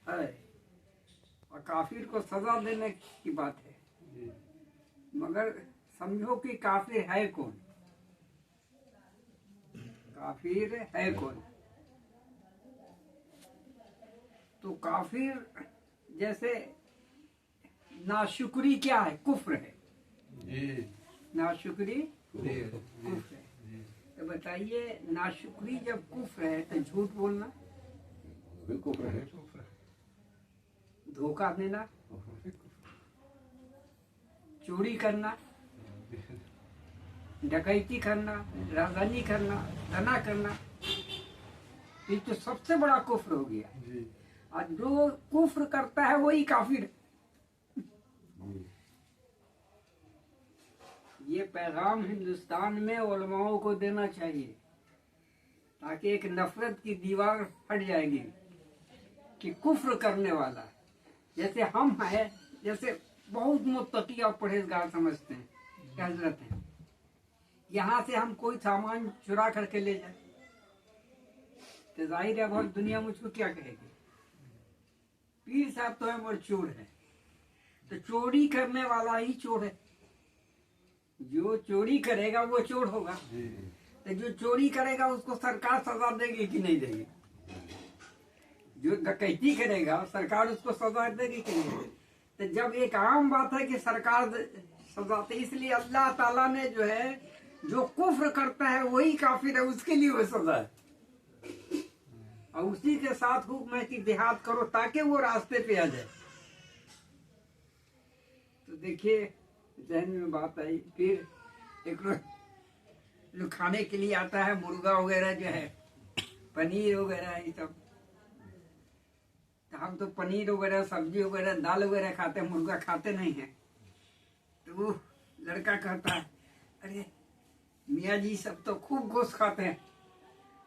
है और काफिर को सजा देने की बात है, मगर समझो कि काफिर है कौन, काफिर है कौन। तो काफिर जैसे नाशुक्री क्या है, कुफ्र है, नाशुक्री कुफ्र है। तो बताइए नाशुक्री जब कुफ्र है तो झूठ बोलना कुफ्र है, धोखा देना, चोरी करना, डकैती करना, राजधानी करना, धना करना, ये तो सबसे बड़ा कुफ्र हो गया। और जो कुफ्र करता है वही काफिर है। ये पैगाम हिंदुस्तान में उलमाओं को देना चाहिए ताकि एक नफरत की दीवार हट जाएगी कि कुफ्र करने वाला जैसे हम हैं, जैसे बहुत मुत्तकी और परहेजगार समझते हैं कि हजरत हैं, यहाँ से हम कोई सामान चुरा करके ले जाए तो जाहिर है बहुत दुनिया मुझको क्या कहेगी, पीर साहब तो है और चोर है। तो चोरी करने वाला ही चोर है, जो चोरी करेगा वो चोर होगा। तो जो चोरी करेगा उसको सरकार सजा देगी कि नहीं देगी, जो डकैती करेगा सरकार उसको सजा देगी कि नहीं। तो जब एक आम बात है कि सरकार सजा, तो इसलिए अल्लाह ताला ने जो है जो कुफ्र करता है वही काफिर है, उसके लिए वो सजा है। और उसी के साथ हुक्म है कि जिहाद करो ताकि वो रास्ते पे आ जाए। तो देखिए जहन में बात आई। फिर एक लोग खाने के लिए आता है मुर्गा वगैरह जो है, पनीर वगैरह ये सब, तो हम तो पनीर वगैरह सब्जी वगैरह दाल वगैरह खाते हैं, मुर्गा खाते नहीं हैं। तो वो लड़का कहता है अरे मियाँ जी सब तो खूब गोश्त खाते हैं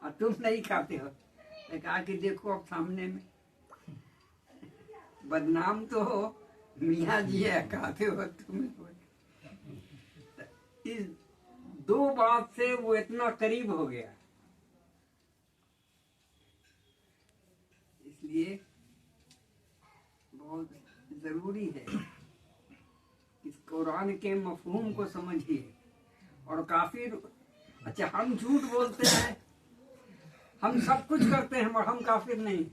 और तुम नहीं खाते हो। तो कहा कि देखो अब सामने में बदनाम तो हो मियाँ जी है, खाते हो तुम। इस दो बात से वो इतना करीब हो गया। इसलिए बहुत जरूरी है इस कुरान के मफहूम को समझिए। और काफिर, अच्छा हम झूठ बोलते हैं, हम सब कुछ करते हैं मगर हम काफिर नहीं।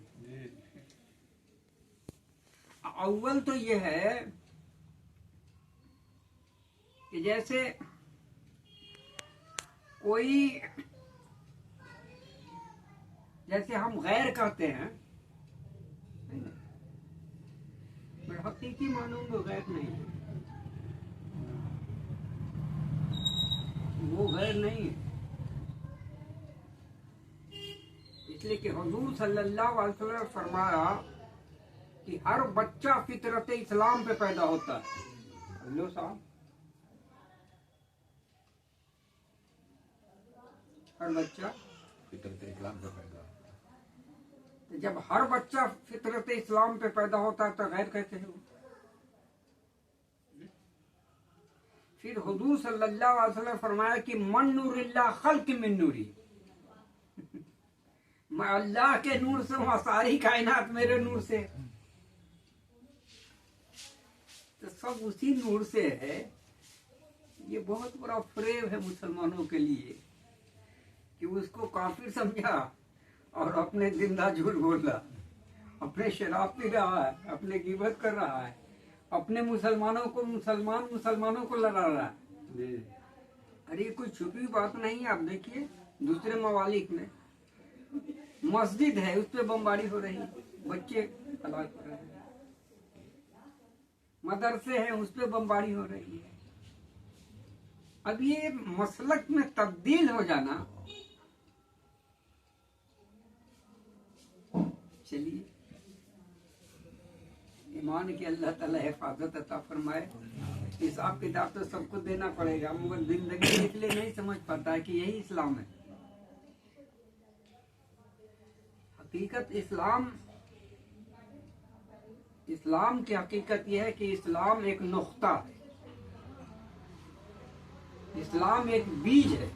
अव्वल तो ये है कि जैसे कोई, जैसे हम गैर कहते हैं, मैं हकीकी मानूंगा गैर नहीं, वो गैर नहीं है। इसलिए कि हुजूर सल्लल्लाहु अलैहि वसल्लम ने फरमाया कि हर बच्चा फितरत इस्लाम पे पैदा होता है। हेलो साहब, हर बच्चा फितरत इस्लाम पे पैदा होता है। तो जब हर बच्चा फितरत इस्लाम पे पैदा होता है तो गैर कैसे हो। फिर हुजूर सल्लल्लाहु अलैहि वसल्लम ने फरमाया कि मन नूरिल्लाह खल्क मिन नूरी, मैं अल्लाह के नूर से हूँ, सारी कायनात मेरे नूर से। तो सब उसी नूर से है। ये बहुत बड़ा फरेब है मुसलमानों के लिए कि उसको काफिर समझा और अपने जिंदा झूठ बोला, अपने शराब पी रहा है, अपने गिबत कर रहा है, अपने मुसलमानों को लड़ा रहा है। अरे कोई छुपी बात नहीं है। आप देखिए दूसरे मवालिक में मस्जिद है, उस पर बमबारी हो रही है, बच्चे हलाक हो रहे हैं। मदरसे हैं, उस पर बमबारी हो रही है। अब ये मसलक में तब्दील हो जाना, चलिए ईमान की अल्लाह ताला हिफाजत अता फरमाए। हिसाब किताब तो सबको देना पड़ेगा, मगर जिंदगी इसलिए नहीं समझ पाता है कि यही इस्लाम है। हकीकत इस्लाम की हकीकत यह है कि इस्लाम एक नुक्ता है, इस्लाम एक बीज है।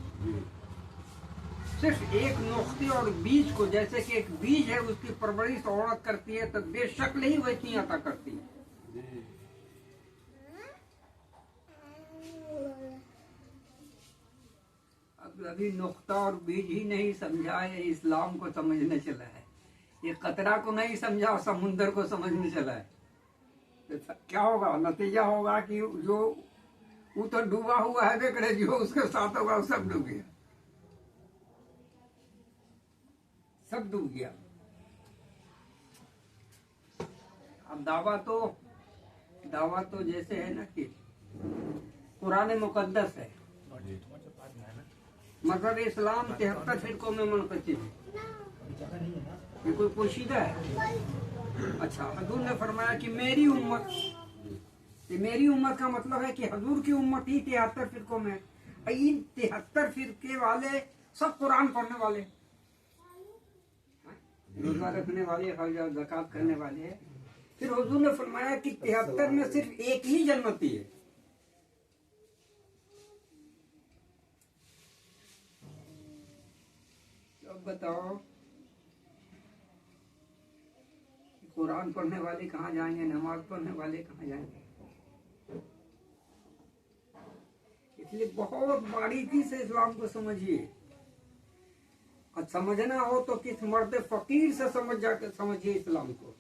सिर्फ एक नुक्ते और बीज को, जैसे कि एक बीज है उसकी परवरिश औरत करती है तो बेशक नहीं वैसी अता करती है। अब अभी नुक्ता और बीज ही नहीं समझा है, इस्लाम को समझने चला है। ये कतरा को नहीं समझा, समुंदर को समझने चला है। तो क्या होगा? नतीजा होगा कि जो वो तो डूबा हुआ है बेकड़े, जो उसके साथ होगा वो सब डूब गया, सब डूब गया। अब दावा तो जैसे है ना कि कुरान मुकद्दस है, मगर इस्लाम 73 फिरकों में मुनक़सिम है। ये कोई पोशीदा है? अच्छा, हजूर ने फरमाया कि मेरी उम्मत, ये मेरी उम्मत का मतलब है कि हजूर की उम्मत ही 73 फिरकों में। इन 73 फिरके वाले सब कुरान पढ़ने वाले, रोजा रखने वाले, हज और ज़कात करने वाले हैं। फिर हुजूर ने फरमाया कि 73 में सिर्फ एक ही जन्नती है। अब बताओ, कुरान पढ़ने वाले कहाँ जाएंगे, नमाज पढ़ने वाले कहाँ जाएंगे? इसलिए बहुत बारीकी से इस्लाम को समझिए, और समझना हो तो किस मर्द फकीर से समझिए इस्लाम को,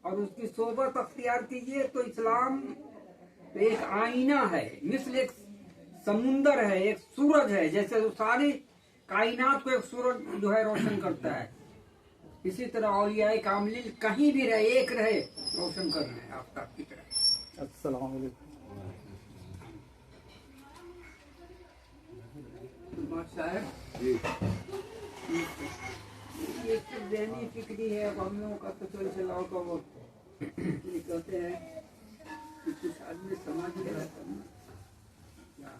और उसकी सोबत अख्तियार कीजिए। तो इस्लाम तो एक आईना है, मिसल एक समुंदर है, एक सूरज है, जैसे वो सारी कायनात को एक सूरज जो है रोशन करता है, इसी तरह औलियाए कामिलीन कहीं भी रहे, एक रहे, रोशन कर रहे हैं आफ्ताब की तरह। अस्सलाम वालेकुम। ये तो ज़हनी फिक्री है, हम लोगों का तो चल चलाओ का वो ये कहते हैं कि कुछ आदमी समझ गया तब ना।